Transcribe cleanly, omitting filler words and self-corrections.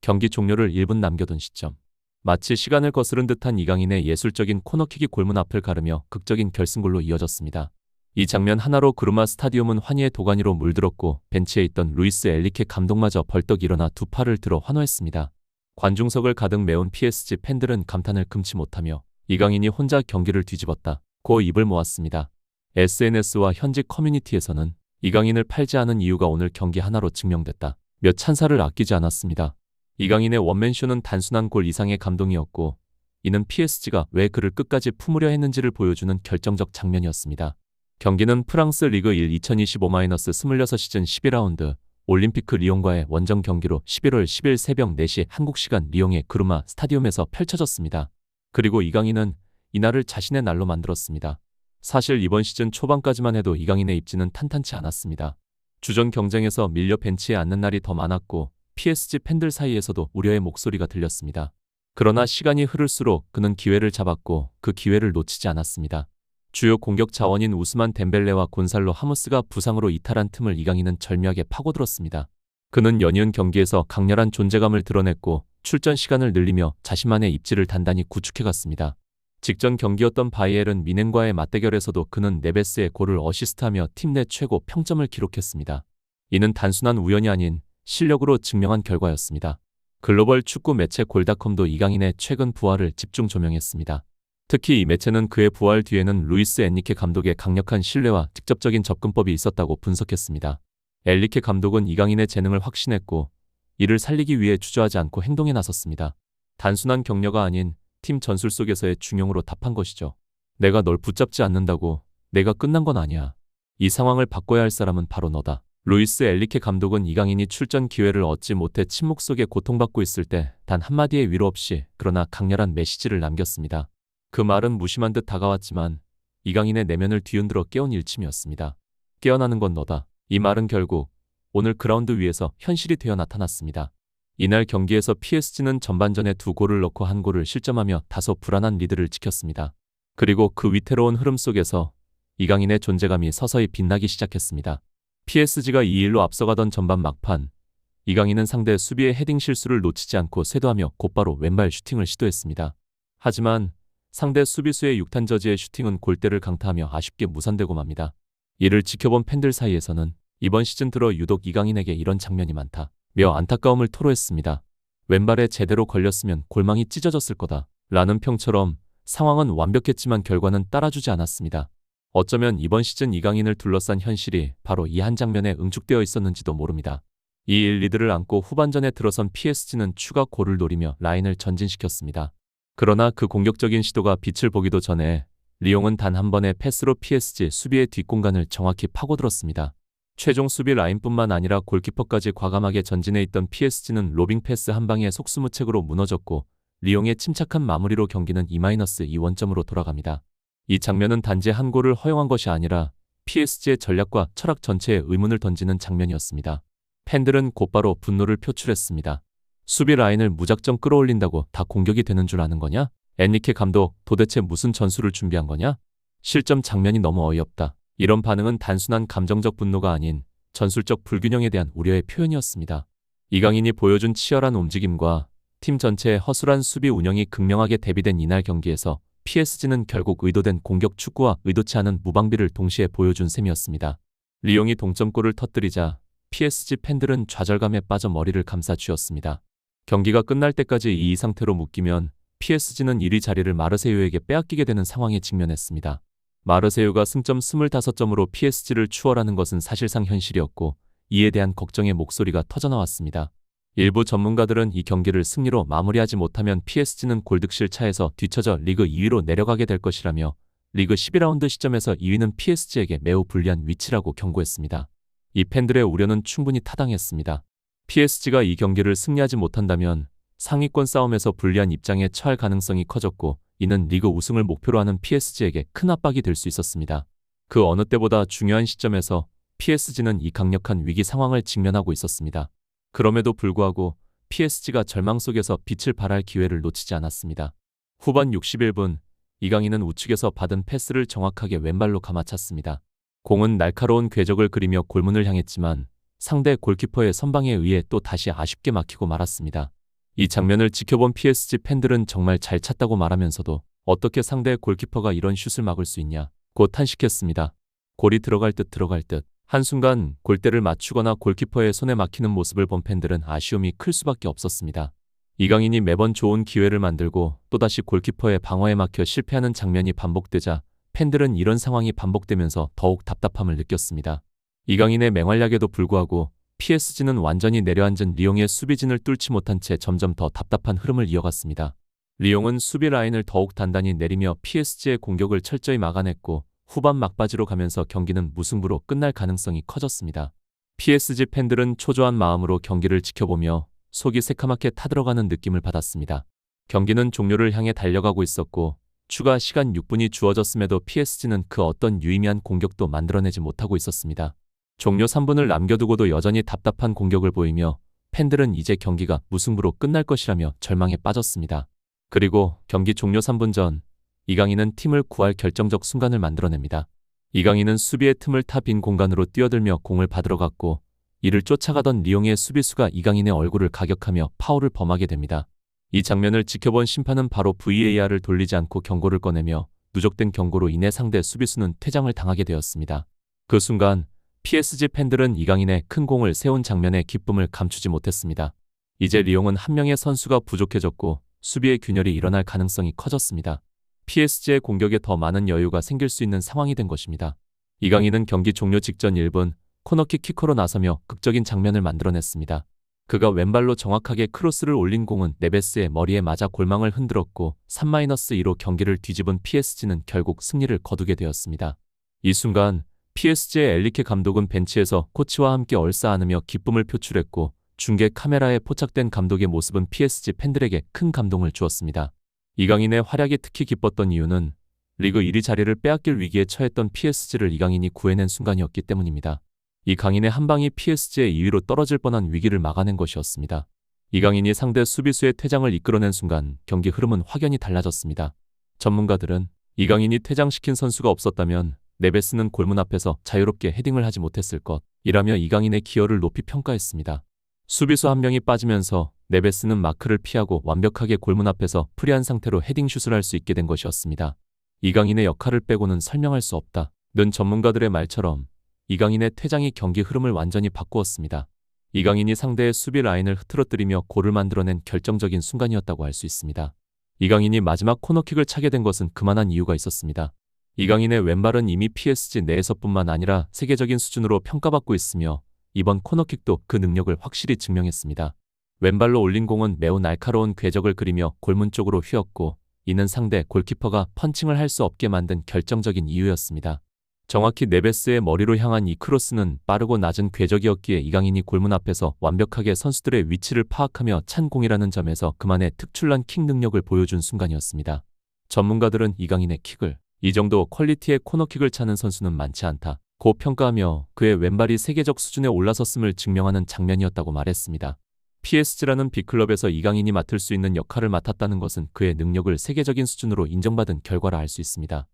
경기 종료를 1분 남겨둔 시점. 마치 시간을 거스른 듯한 이강인의 예술적인 코너킥이 골문 앞을 가르며 극적인 결승골로 이어졌습니다. 이 장면 하나로 그루마 스타디움은 환희의 도가니로 물들었고 벤치에 있던 루이스 엔리케 감독마저 벌떡 일어나 두 팔을 들어 환호했습니다. 관중석을 가득 메운 PSG 팬들은 감탄을 금치 못하며 이강인이 혼자 경기를 뒤집었다고 입을 모았습니다. SNS와 현지 커뮤니티에서는 이강인을 팔지 않은 이유가 오늘 경기 하나로 증명됐다. 몇 찬사를 아끼지 않았습니다. 이강인의 원맨쇼는 단순한 골 이상의 감동이었고 이는 PSG가 왜 그를 끝까지 품으려 했는지를 보여주는 결정적 장면이었습니다. 경기는 프랑스 리그 1 2025-26 시즌 12라운드 올림피크 리옹과의 원정 경기로 11월 10일 새벽 4시 한국 시간 리옹의 그루마 스타디움에서 펼쳐졌습니다. 그리고 이강인은 이날을 자신의 날로 만들었습니다. 사실 이번 시즌 초반까지만 해도 이강인의 입지는 탄탄치 않았습니다. 주전 경쟁에서 밀려 벤치에 앉는 날이 더 많았고 PSG 팬들 사이에서도 우려의 목소리가 들렸습니다. 그러나 시간이 흐를수록 그는 기회를 잡았고 그 기회를 놓치지 않았습니다. 주요 공격 자원인 우스만 덴벨레와 곤살로 하무스가 부상으로 이탈한 틈을 이강인은 절묘하게 파고들었습니다. 그는 연이은 경기에서 강렬한 존재감을 드러냈고 출전 시간을 늘리며 자신만의 입지를 단단히 구축해갔습니다. 직전 경기였던 바이에른 미넨과의 맞대결에서도 그는 네베스의 골을 어시스트하며 팀 내 최고 평점을 기록했습니다. 이는 단순한 우연이 아닌 실력으로 증명한 결과였습니다. 글로벌 축구 매체 골닷컴도 이강인의 최근 부활을 집중 조명했습니다. 특히 이 매체는 그의 부활 뒤에는 루이스 엔리케 감독의 강력한 신뢰와 직접적인 접근법이 있었다고 분석했습니다. 엔리케 감독은 이강인의 재능을 확신했고 이를 살리기 위해 주저하지 않고 행동에 나섰습니다. 단순한 격려가 아닌 팀 전술 속에서의 중용으로 답한 것이죠. 내가 널 붙잡지 않는다고 내가 끝난 건 아니야. 이 상황을 바꿔야 할 사람은 바로 너다. 루이스 엔리케 감독은 이강인이 출전 기회를 얻지 못해 침묵 속에 고통받고 있을 때 단 한마디의 위로 없이 그러나 강렬한 메시지를 남겼습니다. 그 말은 무심한 듯 다가왔지만 이강인의 내면을 뒤흔들어 깨운 일침이었습니다. 깨어나는 건 너다. 이 말은 결국 오늘 그라운드 위에서 현실이 되어 나타났습니다. 이날 경기에서 PSG는 전반전에 2골을 넣고 1골을 실점하며 다소 불안한 리드를 지켰습니다. 그리고 그 위태로운 흐름 속에서 이강인의 존재감이 서서히 빛나기 시작했습니다. PSG가 2-1로 앞서가던 전반 막판, 이강인은 상대 수비의 헤딩 실수를 놓치지 않고 쇄도하며 곧바로 왼발 슈팅을 시도했습니다. 하지만 상대 수비수의 육탄저지의 슈팅은 골대를 강타하며 아쉽게 무산되고 맙니다. 이를 지켜본 팬들 사이에서는 이번 시즌 들어 유독 이강인에게 이런 장면이 많다며 안타까움을 토로했습니다. 왼발에 제대로 걸렸으면 골망이 찢어졌을 거다 라는 평처럼 상황은 완벽했지만 결과는 따라주지 않았습니다. 어쩌면 이번 시즌 이강인을 둘러싼 현실이 바로 이 한 장면에 응축되어 있었는지도 모릅니다. 2-1 리드를 안고 후반전에 들어선 PSG는 추가 골을 노리며 라인을 전진시켰습니다. 그러나 그 공격적인 시도가 빛을 보기도 전에 리옹은 단 한 번의 패스로 PSG 수비의 뒷공간을 정확히 파고들었습니다. 최종 수비 라인뿐만 아니라 골키퍼까지 과감하게 전진해 있던 PSG는 로빙 패스 한 방에 속수무책으로 무너졌고 리옹의 침착한 마무리로 경기는 2-2 원점으로 돌아갑니다. 이 장면은 단지 한 골을 허용한 것이 아니라 PSG의 전략과 철학 전체에 의문을 던지는 장면이었습니다. 팬들은 곧바로 분노를 표출했습니다. 수비 라인을 무작정 끌어올린다고 다 공격이 되는 줄 아는 거냐? 엔리케 감독 도대체 무슨 전술을 준비한 거냐? 실점 장면이 너무 어이없다. 이런 반응은 단순한 감정적 분노가 아닌 전술적 불균형에 대한 우려의 표현이었습니다. 이강인이 보여준 치열한 움직임과 팀 전체의 허술한 수비 운영이 극명하게 대비된 이날 경기에서 PSG는 결국 의도된 공격 축구와 의도치 않은 무방비를 동시에 보여준 셈이었습니다. 리옹이 동점골을 터뜨리자 PSG 팬들은 좌절감에 빠져 머리를 감싸 쥐었습니다. 경기가 끝날 때까지 이 상태로 묶이면 PSG는 1위 자리를 마르세유에게 빼앗기게 되는 상황에 직면했습니다. 마르세유가 승점 25점으로 PSG를 추월하는 것은 사실상 현실이었고 이에 대한 걱정의 목소리가 터져나왔습니다. 일부 전문가들은 이 경기를 승리로 마무리하지 못하면 PSG는 골득실 차에서 뒤처져 리그 2위로 내려가게 될 것이라며 리그 12라운드 시점에서 2위는 PSG에게 매우 불리한 위치라고 경고했습니다. 이 팬들의 우려는 충분히 타당했습니다. PSG가 이 경기를 승리하지 못한다면 상위권 싸움에서 불리한 입장에 처할 가능성이 커졌고 이는 리그 우승을 목표로 하는 PSG에게 큰 압박이 될 수 있었습니다. 그 어느 때보다 중요한 시점에서 PSG는 이 강력한 위기 상황을 직면하고 있었습니다. 그럼에도 불구하고 PSG가 절망 속에서 빛을 발할 기회를 놓치지 않았습니다. 후반 61분 이강인은 우측에서 받은 패스를 정확하게 왼발로 감아찼습니다. 공은 날카로운 궤적을 그리며 골문을 향했지만 상대 골키퍼의 선방에 의해 또 다시 아쉽게 막히고 말았습니다. 이 장면을 지켜본 PSG 팬들은 정말 잘 찼다고 말하면서도 어떻게 상대의 골키퍼가 이런 슛을 막을 수 있냐 고 탄식했습니다. 골이 들어갈 듯 들어갈 듯 한순간 골대를 맞추거나 골키퍼의 손에 막히는 모습을 본 팬들은 아쉬움이 클 수밖에 없었습니다. 이강인이 매번 좋은 기회를 만들고 또다시 골키퍼의 방어에 막혀 실패하는 장면이 반복되자 팬들은 이런 상황이 반복되면서 더욱 답답함을 느꼈습니다. 이강인의 맹활약에도 불구하고 PSG는 완전히 내려앉은 리옹의 수비진을 뚫지 못한 채 점점 더 답답한 흐름을 이어갔습니다. 리옹은 수비 라인을 더욱 단단히 내리며 PSG의 공격을 철저히 막아냈고 후반 막바지로 가면서 경기는 무승부로 끝날 가능성이 커졌습니다. PSG 팬들은 초조한 마음으로 경기를 지켜보며 속이 새카맣게 타들어가는 느낌을 받았습니다. 경기는 종료를 향해 달려가고 있었고 추가 시간 6분이 주어졌음에도 PSG는 그 어떤 유의미한 공격도 만들어내지 못하고 있었습니다. 종료 3분을 남겨두고도 여전히 답답한 공격을 보이며 팬들은 이제 경기가 무승부로 끝날 것이라며 절망에 빠졌습니다. 그리고 경기 종료 3분 전 이강인은 팀을 구할 결정적 순간을 만들어냅니다. 이강인은 수비의 틈을 타 빈 공간으로 뛰어들며 공을 받으러 갔고 이를 쫓아가던 리옹의 수비수가 이강인의 얼굴을 가격하며 파울을 범하게 됩니다. 이 장면을 지켜본 심판은 바로 VAR을 돌리지 않고 경고를 꺼내며 누적된 경고로 인해 상대 수비수는 퇴장을 당하게 되었습니다. 그 순간 PSG 팬들은 이강인의 큰 공을 세운 장면의 기쁨을 감추지 못했습니다. 이제 리옹은 한 명의 선수가 부족해졌고 수비의 균열이 일어날 가능성이 커졌습니다. PSG의 공격에 더 많은 여유가 생길 수 있는 상황이 된 것입니다. 이강인은 경기 종료 직전 1분 코너킥 키커로 나서며 극적인 장면을 만들어냈습니다. 그가 왼발로 정확하게 크로스를 올린 공은 네베스의 머리에 맞아 골망을 흔들었고 3-2로 경기를 뒤집은 PSG는 결국 승리를 거두게 되었습니다. 이 순간 PSG의 엘리케 감독은 벤치에서 코치와 함께 얼싸안으며 기쁨을 표출했고 중계 카메라에 포착된 감독의 모습은 PSG 팬들에게 큰 감동을 주었습니다. 이강인의 활약이 특히 기뻤던 이유는 리그 1위 자리를 빼앗길 위기에 처했던 PSG를 이강인이 구해낸 순간이었기 때문입니다. 이 강인의 한 방이 PSG의 2위로 떨어질 뻔한 위기를 막아낸 것이었습니다. 이강인이 상대 수비수의 퇴장을 이끌어낸 순간 경기 흐름은 확연히 달라졌습니다. 전문가들은 이강인이 퇴장시킨 선수가 없었다면 네베스는 골문 앞에서 자유롭게 헤딩을 하지 못했을 것이라며 이강인의 기여를 높이 평가했습니다. 수비수 한 명이 빠지면서 네베스는 마크를 피하고 완벽하게 골문 앞에서 프리한 상태로 헤딩슛을 할 수 있게 된 것이었습니다. 이강인의 역할을 빼고는 설명할 수 없다는 전문가들의 말처럼 이강인의 퇴장이 경기 흐름을 완전히 바꾸었습니다. 이강인이 상대의 수비 라인을 흐트러뜨리며 골을 만들어낸 결정적인 순간이었다고 할 수 있습니다. 이강인이 마지막 코너킥을 차게 된 것은 그만한 이유가 있었습니다. 이강인의 왼발은 이미 PSG 내에서뿐만 아니라 세계적인 수준으로 평가받고 있으며 이번 코너킥도 그 능력을 확실히 증명했습니다. 왼발로 올린 공은 매우 날카로운 궤적을 그리며 골문 쪽으로 휘었고 이는 상대 골키퍼가 펀칭을 할 수 없게 만든 결정적인 이유였습니다. 정확히 네베스의 머리로 향한 이 크로스는 빠르고 낮은 궤적이었기에 이강인이 골문 앞에서 완벽하게 선수들의 위치를 파악하며 찬 공이라는 점에서 그만의 특출난 킥 능력을 보여준 순간이었습니다. 전문가들은 이강인의 킥을 이 정도 퀄리티의 코너킥을 차는 선수는 많지 않다고 평가하며 그의 왼발이 세계적 수준에 올라섰음을 증명하는 장면이었다고 말했습니다. PSG라는 빅클럽에서 이강인이 맡을 수 있는 역할을 맡았다는 것은 그의 능력을 세계적인 수준으로 인정받은 결과라 할 수 있습니다.